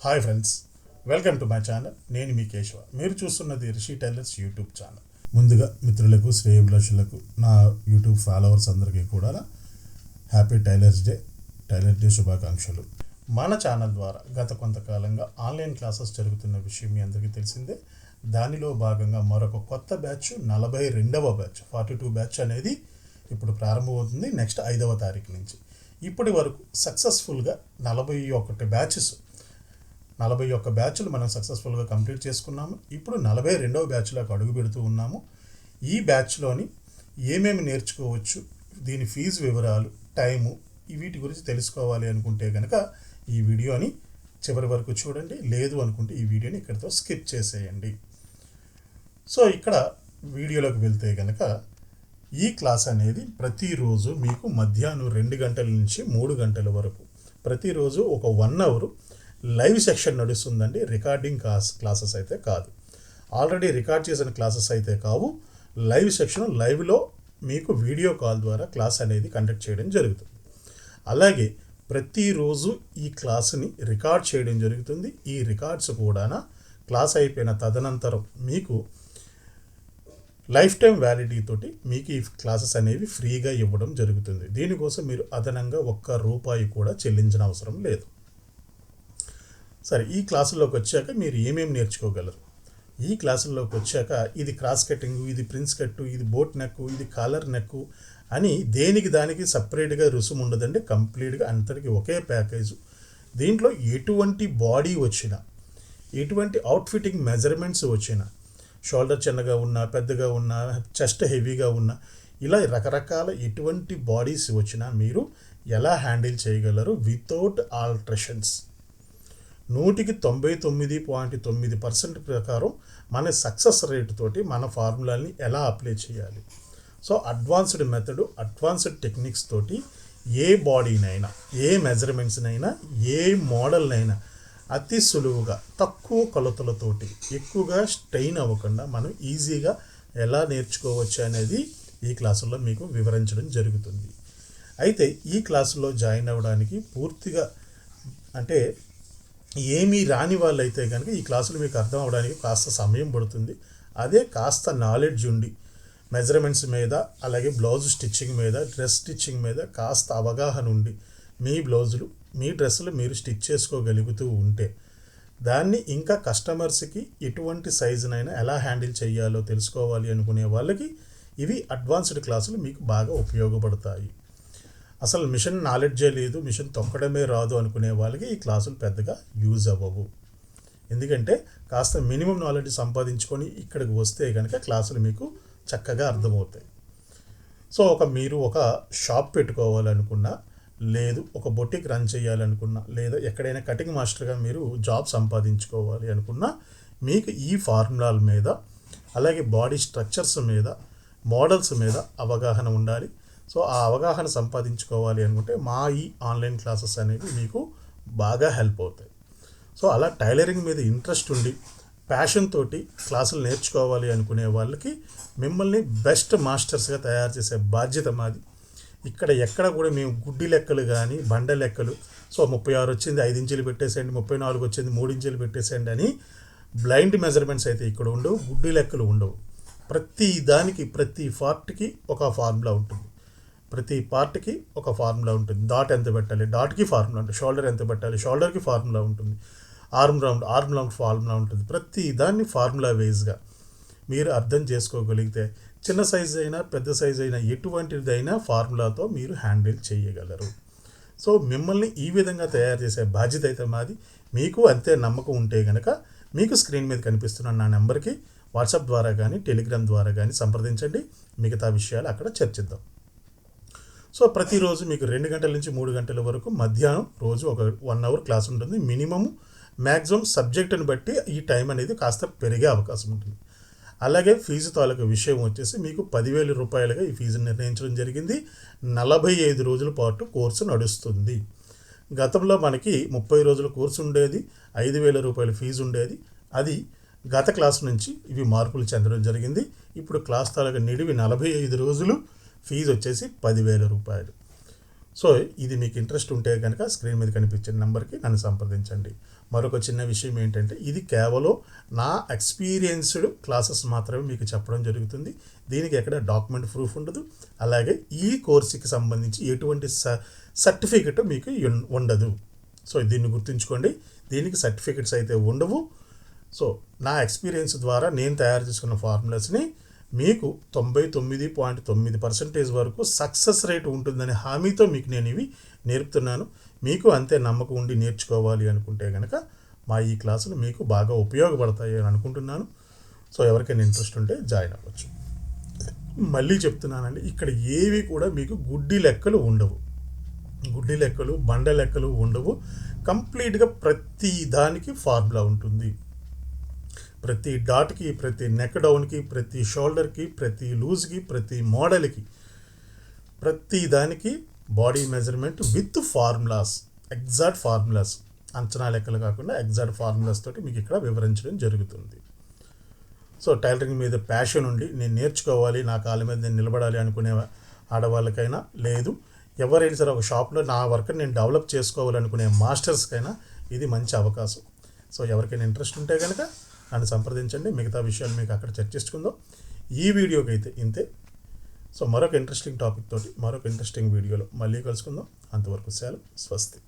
Hi friends, welcome to my channel. నేను మీ కేశవ. మీరు చూస్తున్నది రిషి టైలర్స్ యూట్యూబ్ ఛానల్. ముందుగా మిత్రులకు, శ్రేయోభిలాషులకు, నా యూట్యూబ్ ఫాలోవర్స్ అందరికీ కూడా హ్యాపీ టైలర్ డే శుభాకాంక్షలు. మన ఛానల్ ద్వారా గత కొంతకాలంగా ఆన్లైన్ క్లాసెస్ జరుగుతున్న విషయం మీ అందరికీ తెలిసిందే. దానిలో భాగంగా మరొక కొత్త బ్యాచ్ 42వ బ్యాచ్ 42 బ్యాచ్ అనేది ఇప్పుడు ప్రారంభమవుతుంది నెక్స్ట్ 5వ తారీఖు నుంచి. ఇప్పటి వరకు సక్సెస్ఫుల్గా 41 బ్యాచ్లు మనం సక్సెస్ఫుల్గా కంప్లీట్ చేసుకున్నాము. ఇప్పుడు 42వ బ్యాచ్లోకి అడుగు పెడుతూ ఉన్నాము. ఈ బ్యాచ్లోని ఏమేమి నేర్చుకోవచ్చు, దీని ఫీజు వివరాలు, టైము, వీటి గురించి తెలుసుకోవాలి అనుకుంటే కనుక ఈ వీడియోని చివరి వరకు చూడండి. లేదు అనుకుంటే ఈ వీడియోని ఇక్కడితో స్కిప్ చేసేయండి. సో ఇక్కడ వీడియోలోకి వెళ్తే కనుక ఈ క్లాస్ అనేది ప్రతిరోజు మీకు మధ్యాహ్నం 2 గంటల నుంచి 3 గంటల వరకు ప్రతిరోజు ఒక 1 అవర్ లైవ్ సెక్షన్ నడుస్తుందండి. రికార్డింగ్ క్లాసెస్ అయితే కాదు. ఆల్రెడీ రికార్డ్ చేసిన క్లాసెస్ అయితే కావు. లైవ్ సెక్షన్, లైవ్లో మీకు వీడియో కాల్ ద్వారా క్లాస్ అనేది కండక్ట్ చేయడం జరుగుతుంది. అలాగే ప్రతిరోజు ఈ క్లాసుని రికార్డ్ చేయడం జరుగుతుంది. ఈ రికార్డ్స్ కూడా క్లాస్ అయిపోయిన తదనంతరం మీకు లైఫ్ టైం వ్యాలిడిటీ తోటి మీకు ఈ క్లాసెస్ అనేవి ఫ్రీగా ఇవ్వడం జరుగుతుంది. దీనికోసం మీరు అదనంగా ₹1 కూడా చెల్లించిన అవసరం లేదు. సరే, ఈ క్లాసుల్లోకి వచ్చాక మీరు ఏమేమి నేర్చుకోగలరు? ఈ క్లాసుల్లోకి వచ్చాక ఇది క్రాస్ కటింగ్, ఇది ప్రిన్స్ కట్టు, ఇది బోట్ నెక్, ఇది కాలర్ నెక్ అని దేనికి దానికి సపరేట్గా రుసుము ఉండదండి. కంప్లీట్గా అంతటికి ఒకే ప్యాకేజు. దీంట్లో ఎటువంటి బాడీ వచ్చినా, ఎటువంటి అవుట్ఫిట్టింగ్ మెజర్మెంట్స్ వచ్చినా, షోల్డర్ చిన్నగా ఉన్నా, పెద్దగా ఉన్నా, చెస్ట్ హెవీగా ఉన్నా, ఇలా రకరకాల ఎటువంటి బాడీస్ వచ్చినా మీరు ఎలా హ్యాండిల్ చేయగలరు వితౌట్ ఆల్ట్రేషన్స్. 99.9% ప్రకారం మన సక్సెస్ రేట్ తోటి మన ఫార్ములాని ఎలా అప్లై చేయాలి. So advanced method, advanced techniques తోటి ఏ బాడీనైనా, ఏ మెజర్మెంట్స్నైనా, ఏ మోడల్నైనా అతి సులువుగా తక్కువ కొలతలతోటి ఎక్కువగా స్ట్రెయిన్ అవ్వకుండా మనం ఈజీగా ఎలా నేర్చుకోవచ్చు అనేది ఈ క్లాసుల్లో మీకు వివరించడం జరుగుతుంది. అయితే ఈ క్లాసులో జాయిన్ అవ్వడానికి పూర్తిగా అంటే ఏమీ రాని వాళ్ళు అయితే కనుక ఈ క్లాసులు మీకు అర్థం అవడానికి కాస్త సమయం పడుతుంది. అదే కాస్త నాలెడ్జ్ ఉండి మెజర్మెంట్స్ మీద, అలాగే బ్లౌజ్ స్టిచ్చింగ్ మీద, డ్రెస్ స్టిచ్చింగ్ మీద కాస్త అవగాహన ఉండి మీ బ్లౌజులు, మీ డ్రెస్సులు మీరు స్టిచ్ చేసుకోగలుగుతూ ఉంటే దాన్ని ఇంకా కస్టమర్స్కి ఎటువంటి సైజునైనా ఎలా హ్యాండిల్ చేయాలో తెలుసుకోవాలి అనుకునే వాళ్ళకి ఇవి అడ్వాన్స్డ్ క్లాసులు మీకు బాగా ఉపయోగపడతాయి. అసలు మిషన్ నాలెడ్జే లేదు, మిషన్ తొక్కడమే రాదు అనుకునే వాళ్ళకి ఈ క్లాసులు పెద్దగా యూజ్ అవ్వవు. ఎందుకంటే కాస్త మినిమం నాలెడ్జ్ సంపాదించుకొని ఇక్కడికి వస్తే కనుక క్లాసులు మీకు చక్కగా అర్థమవుతాయి. సో మీరు ఒక షాప్ పెట్టుకోవాలనుకున్నా, లేదు ఒక బొటిక్ రన్ చేయాలనుకున్నా, లేదా ఎక్కడైనా కటింగ్ మాస్టర్గా మీరు జాబ్ సంపాదించుకోవాలి అనుకున్నా మీకు ఈ ఫార్ములాల మీద, అలాగే బాడీ స్ట్రక్చర్స్ మీద, మోడల్స్ మీద అవగాహన ఉండాలి. సో ఆ అవగాహన సంపాదించుకోవాలి అనుకుంటే మా ఈ ఆన్లైన్ క్లాసెస్ అనేవి మీకు బాగా హెల్ప్ అవుతాయి. సో అలా టైలరింగ్ మీద ఇంట్రెస్ట్ ఉండి ప్యాషన్ తోటి క్లాసులు నేర్చుకోవాలి అనుకునే వాళ్ళకి మిమ్మల్ని బెస్ట్ మాస్టర్స్గా తయారు చేసే బాధ్యత మాది. ఇక్కడ ఎక్కడ కూడా మేము గుడ్డి లెక్కలు కానీ, బండ లెక్కలు, సో 36 వచ్చింది 5 ఇంచులు పెట్టేసేయండి, 34 వచ్చింది 3 ఇంచులు పెట్టేసేయండి అని బ్లైండ్ మెజర్మెంట్స్ అయితే ఇక్కడ ఉండవు, గుడ్డి లెక్కలు ఉండవు. ప్రతి దానికి, ప్రతి పార్ట్కి ఒక ఫార్ములా ఉంటుంది. ప్రతి పార్ట్కి ఒక ఫార్ములా ఉంటుంది. డాట్ ఎంత పెట్టాలి, డాట్కి ఫార్ములా ఉంటుంది. షోల్డర్ ఎంత పెట్టాలి, షోల్డర్కి ఫార్ములా ఉంటుంది. ఆర్మ్ రౌండ్ ఫార్ములా ఉంటుంది. ప్రతి దాన్ని ఫార్ములా వైజ్గా మీరు అర్థం చేసుకోగలిగితే చిన్న సైజు అయినా, పెద్ద సైజు అయినా, ఎటువంటిదైనా ఫార్ములాతో మీరు హ్యాండిల్ చేయగలరు. సో మిమ్మల్ని ఈ విధంగా తయారు చేసే బాధ్యత అయితే మాది. మీకు అంతే నమ్మకం ఉంటే కనుక మీకు స్క్రీన్ మీద కనిపిస్తున్న నా నెంబర్కి వాట్సాప్ ద్వారా కానీ, టెలిగ్రామ్ ద్వారా కానీ సంప్రదించండి. మిగతా విషయాలు అక్కడ చర్చిద్దాం. సో ప్రతిరోజు మీకు 2 గంటల నుంచి 3 గంటల వరకు మధ్యాహ్నం రోజు ఒక 1 అవర్ క్లాస్ ఉంటుంది. మినిమము, మ్యాక్సిమం సబ్జెక్టుని బట్టి ఈ టైం అనేది కాస్త పెరిగే అవకాశం ఉంటుంది. అలాగే ఫీజు తాలూకు విషయం వచ్చేసి మీకు ₹10,000 ఈ ఫీజుని నిర్ణయించడం జరిగింది. 45 రోజుల పాటు కోర్సు నడుస్తుంది. గతంలో మనకి 30 రోజుల కోర్సు ఉండేది, ₹5,000 ఫీజు ఉండేది. అది గత క్లాస్ నుంచి ఇవి మార్పులు చెందడం జరిగింది. ఇప్పుడు క్లాస్ తాలూకు నిడివి 45 రోజులు, ఫీజు వచ్చేసి ₹10,000. సో ఇది మీకు ఇంట్రెస్ట్ ఉంటే కనుక స్క్రీన్ మీద కనిపించే నెంబర్కి నన్ను సంప్రదించండి. మరొక చిన్న విషయం ఏంటంటే ఇది కేవలం నా ఎక్స్పీరియన్స్డ్ క్లాసెస్ మాత్రమే మీకు చెప్పడం జరుగుతుంది. దీనికి ఎక్కడ డాక్యుమెంట్ ప్రూఫ్ ఉండదు. అలాగే ఈ కోర్సుకి సంబంధించి ఎటువంటి సర్టిఫికెట్ మీకు ఉండదు. సో దీన్ని గుర్తుంచుకోండి. దీనికి సర్టిఫికెట్స్ అయితే ఉండవు. సో నా ఎక్స్పీరియన్స్ ద్వారా నేను తయారు చేసుకున్న ఫార్ములాస్ని మీకు 99.9% వరకు సక్సెస్ రేట్ ఉంటుందనే హామీతో మీకు నేను ఇవి నేర్పుతున్నాను. మీకు అంతే నమ్మకం ఉండి నేర్చుకోవాలి అనుకుంటే కనుక మా ఈ క్లాసులు మీకు బాగా ఉపయోగపడతాయి అని అనుకుంటున్నాను. సో ఎవరికైనా ఇంట్రెస్ట్ ఉంటే జాయిన్ అవ్వచ్చు. మళ్ళీ చెప్తున్నానండి, ఇక్కడ ఏవి కూడా మీకు గుడ్డి లెక్కలు ఉండవు. గుడ్డి లెక్కలు, బండ లెక్కలు ఉండవు. కంప్లీట్గా ప్రతి దానికి ఫార్ములా ఉంటుంది. ప్రతి డాట్కి, ప్రతి నెక్ డౌన్కి, ప్రతి షోల్డర్కి, ప్రతి లూజ్కి, ప్రతి మోడల్కి, ప్రతి దానికి body measurement with formulas, exact formulas, అంచనా లెక్కలు కాకుండా ఎగ్జాక్ట్ ఫార్ములాస్ తోటి మీకు ఇక్కడ వివరించడం జరుగుతుంది. సో టైలరింగ్ మీద ప్యాషన్ ఉండి నేను నేర్చుకోవాలి, నా కాళ్ళ మీద నేను నిలబడాలి అనుకునే ఆడవాళ్ళకైనా, లేదు ఎవరైనా సరే ఒక షాప్లో నా వర్క్ నేను డెవలప్ చేసుకోవాలనుకునే మాస్టర్స్కైనా ఇది మంచి అవకాశం. సో ఎవరికైనా ఇంట్రెస్ట్ ఉంటే కనుక నన్ను సంప్రదించండి. మిగతా విషయాలు మీకు అక్కడ చర్చించుకుందాం. ఈ వీడియోకి అయితే ఇంతే. సో మరొక ఇంట్రెస్టింగ్ టాపిక్ తోటి మరొక ఇంట్రెస్టింగ్ వీడియోలో మళ్ళీ కలుసుకుందాం. అంతవరకు సెలవు. స్వస్తి.